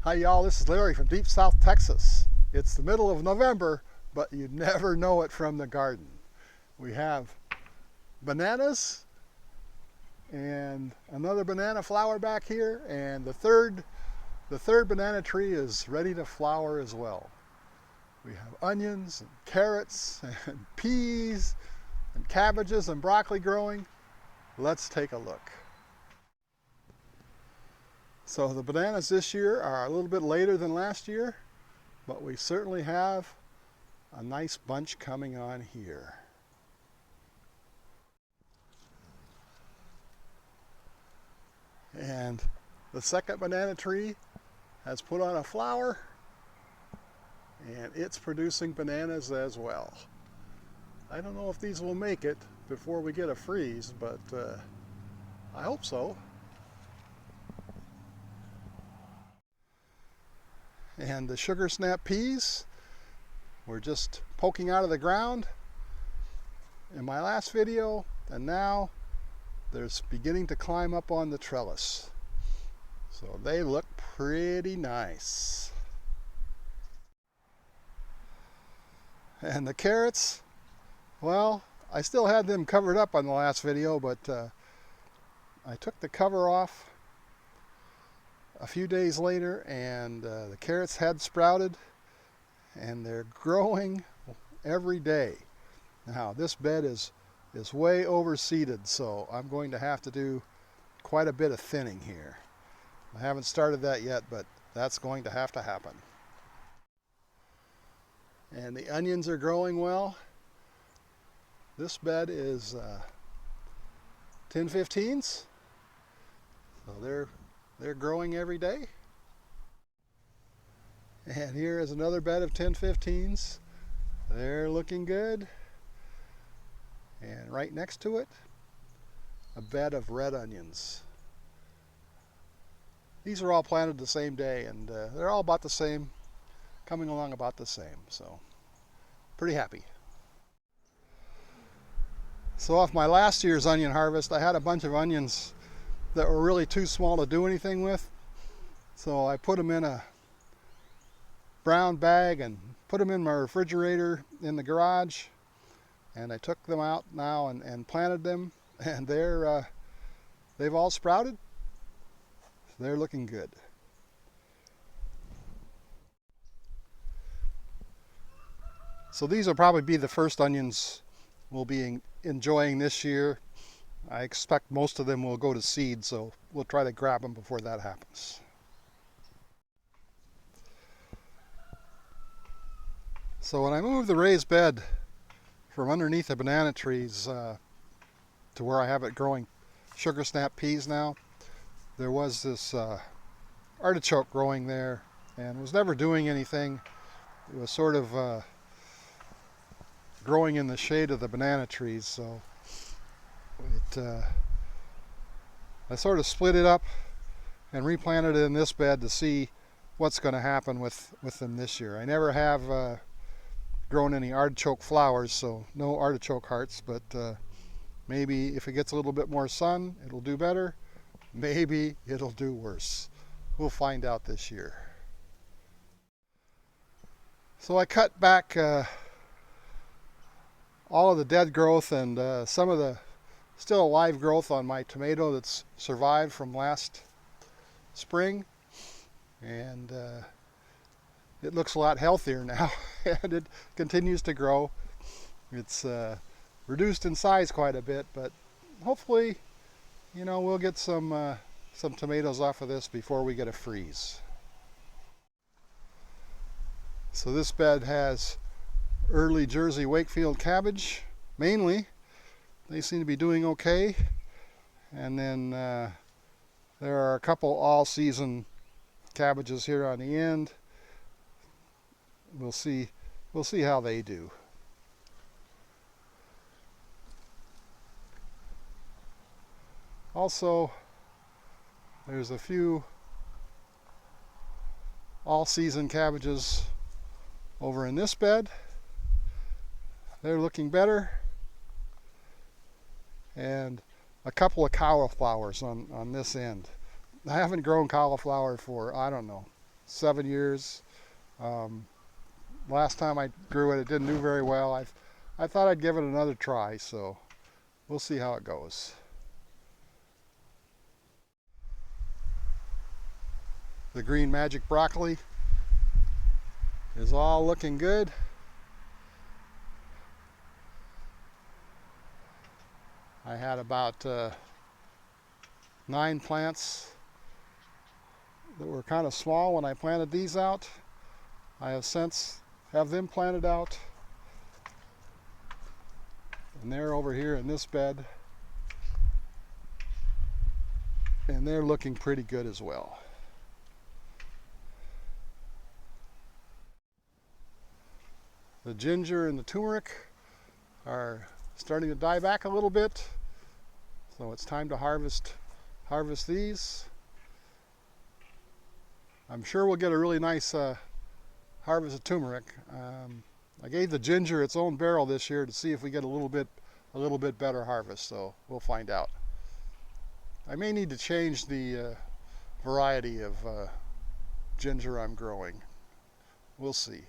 Hi y'all, this is Larry from deep South Texas. It's the middle of November, but you never know it from the garden. We have bananas and another banana flower back here, and the third banana tree is ready to flower as well. We have onions and carrots and peas and cabbages and broccoli growing. Let's take a look. So the bananas this year are a little bit later than last year, but we certainly have a nice bunch coming on here. And the second banana tree has put on a flower, and it's producing bananas as well. I don't know if these will make it before we get a freeze, but I hope so. And the sugar snap peas were just poking out of the ground in my last video, and now they're beginning to climb up on the trellis. So they look pretty nice. And the carrots, well, I still had them covered up on the last video, but I took the cover off a few days later, and the carrots had sprouted, and they're growing every day. Now this bed is way overseeded, so I'm going to have to do quite a bit of thinning here. I haven't started that yet, but that's going to have to happen. And the onions are growing well. This bed is 10-15s, so they're growing every day. And here is another bed of 10-15s. They're looking good. And right next to it, a bed of red onions. These are all planted the same day, and they're all about the same, coming along about the same, so pretty happy. So off my last year's onion harvest, I had a bunch of onions that were really too small to do anything with, so I put them in a brown bag and put them in my refrigerator in the garage, and I took them out now and planted them, and they've all sprouted. They're looking good. So these will probably be the first onions we'll be enjoying this year. I expect most of them will go to seed, so we'll try to grab them before that happens. So when I moved the raised bed from underneath the banana trees to where I have it growing sugar snap peas now, there was this artichoke growing there and was never doing anything. It was sort of growing in the shade of the banana trees, so I sort of split it up and replanted it in this bed to see what's going to happen with them this year. I never have grown any artichoke flowers, so no artichoke hearts, but maybe if it gets a little bit more sun, it'll do better. Maybe it'll do worse. We'll find out this year. So I cut back all of the dead growth and some of the still alive growth on my tomato that's survived from last spring, and it looks a lot healthier now and it continues to grow. It's reduced in size quite a bit, but hopefully, you know, we'll get some tomatoes off of this before we get a freeze. So this bed has early Jersey Wakefield cabbage, mainly. They seem to be doing okay. And then there are a couple all-season cabbages here on the end. We'll see how they do. Also, there's a few all-season cabbages over in this bed. They're looking better. And a couple of cauliflowers on this end. I haven't grown cauliflower for, I don't know, 7 years. Last time I grew it, it didn't do very well. I thought I'd give it another try, so we'll see how it goes. The green magic broccoli is all looking good. I had about 9 plants that were kind of small when I planted these out. I have since have them planted out, and they're over here in this bed, and they're looking pretty good as well. The ginger and the turmeric are starting to die back a little bit, so it's time to harvest these. I'm sure we'll get a really nice harvest of turmeric. I gave the ginger its own barrel this year to see if we get a little bit better harvest, so we'll find out. I may need to change the variety of ginger I'm growing. We'll see.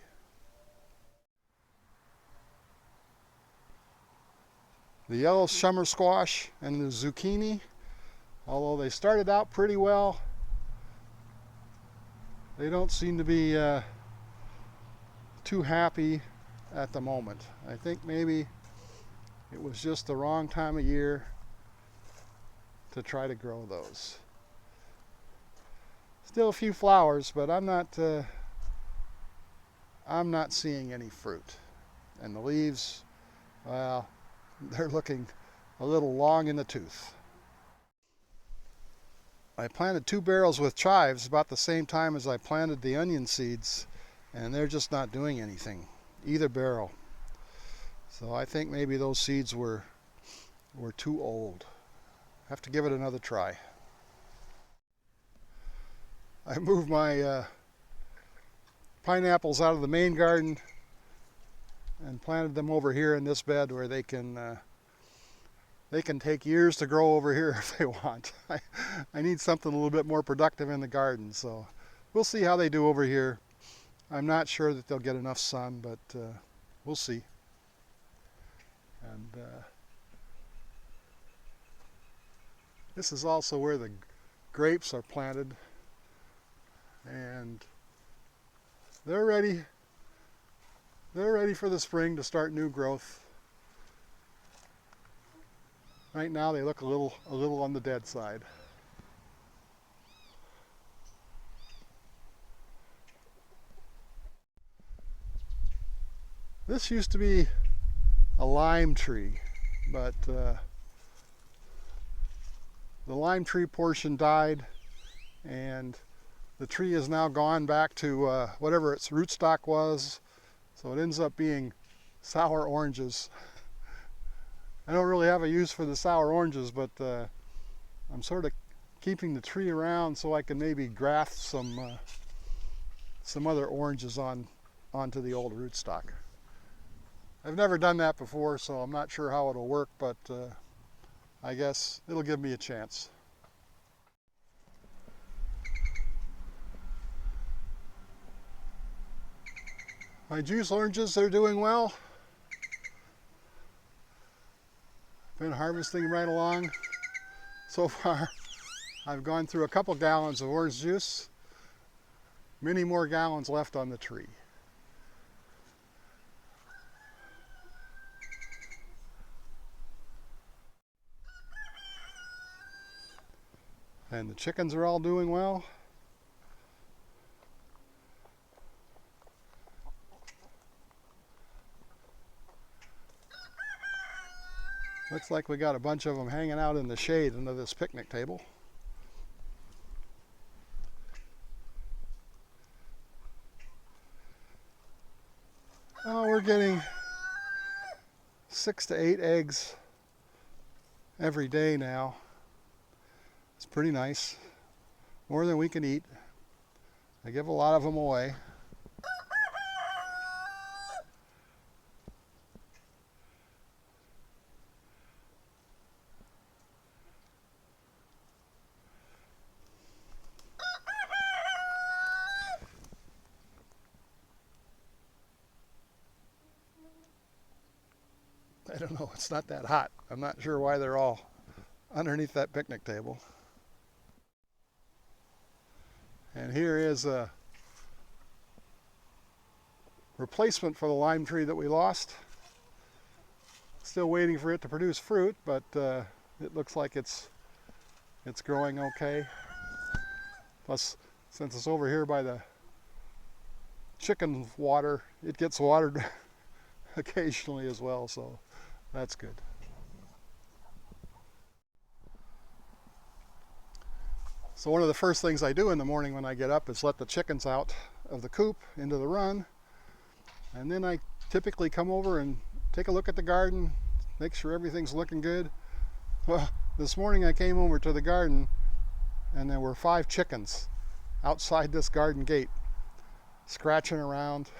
The yellow summer squash and the zucchini, although they started out pretty well, they don't seem to be too happy at the moment. I think maybe it was just the wrong time of year to try to grow those. Still a few flowers, but I'm not seeing any fruit. And the leaves, well, they're looking a little long in the tooth. I planted 2 barrels with chives about the same time as I planted the onion seeds, and they're just not doing anything, either barrel. So I think maybe those seeds were too old. Have to give it another try. I moved my pineapples out of the main garden and planted them over here in this bed where they can take years to grow over here if they want. I need something a little bit more productive in the garden, so we'll see how they do over here. I'm not sure that they'll get enough sun, but we'll see. And this is also where the grapes are planted, and they're ready for the spring to start new growth. Right now they look a little on the dead side. This used to be a lime tree, but the lime tree portion died, and the tree has now gone back to whatever its rootstock was, so it ends up being sour oranges. I don't really have a use for the sour oranges, but I'm sort of keeping the tree around so I can maybe graft some other oranges onto the old rootstock. I've never done that before, so I'm not sure how it'll work, but I guess it'll give me a chance. My juice oranges, they're doing well. Been harvesting right along. So far, I've gone through a couple gallons of orange juice. Many more gallons left on the tree. And the chickens are all doing well. Looks like we got a bunch of them hanging out in the shade under this picnic table. Oh, we're getting 6 to 8 eggs every day now. It's pretty nice. More than we can eat. I give a lot of them away. don't know, it's not that hot. I'm not sure why they're all underneath that picnic table. And here is a replacement for the lime tree that we lost. Still waiting for it to produce fruit, but it looks like it's growing okay. Plus, since it's over here by the chicken water, it gets watered occasionally as well, so that's good. So one of the first things I do in the morning when I get up is let the chickens out of the coop into the run, and then I typically come over and take a look at the garden, make sure everything's looking good. Well, this morning I came over to the garden and there were 5 chickens outside this garden gate scratching around.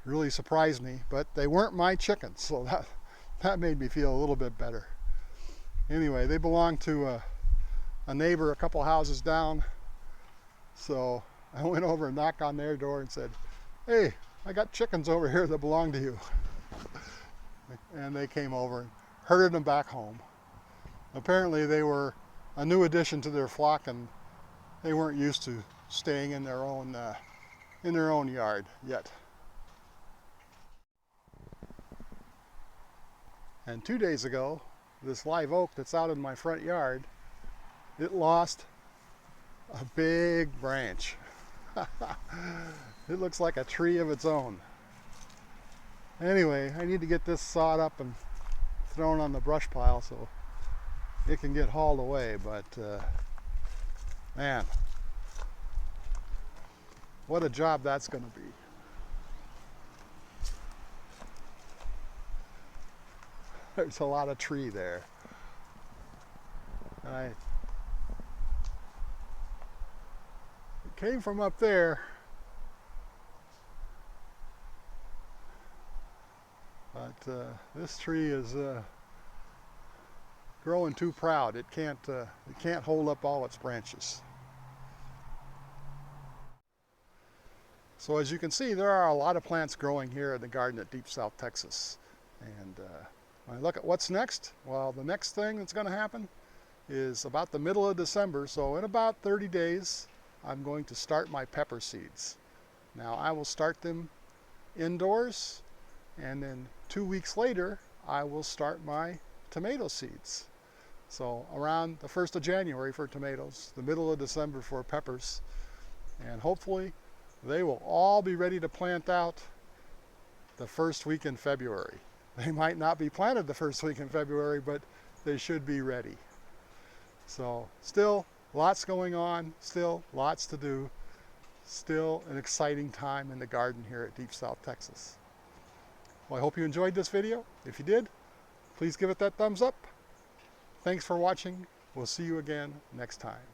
Really surprised me, but they weren't my chickens, so that made me feel a little bit better. Anyway, they belong to a neighbor a couple houses down, so I went over and knocked on their door and said, "Hey, I got chickens over here that belong to you." And they came over and herded them back home. Apparently they were a new addition to their flock and they weren't used to staying in their own yard yet. And 2 days ago, this live oak that's out in my front yard, it lost a big branch. It looks like a tree of its own. Anyway, I need to get this sawed up and thrown on the brush pile so it can get hauled away, but man, what a job that's going to be. There's a lot of tree there. It came from up there, but this tree is growing too proud. It can't hold up all its branches. So as you can see, there are a lot of plants growing here in the garden at Deep South Texas. And when I look at what's next, well, the next thing that's going to happen is about the middle of December. So in about 30 days, I'm going to start my pepper seeds. Now I will start them indoors, and then 2 weeks later, I will start my tomato seeds. So around the 1st of January for tomatoes, the middle of December for peppers, and hopefully they will all be ready to plant out the first week in February. They might not be planted the first week in February, but they should be ready. So still lots going on, still lots to do, still an exciting time in the garden here at Deep South Texas. Well, I hope you enjoyed this video. If you did, please give it that thumbs up. Thanks for watching. We'll see you again next time.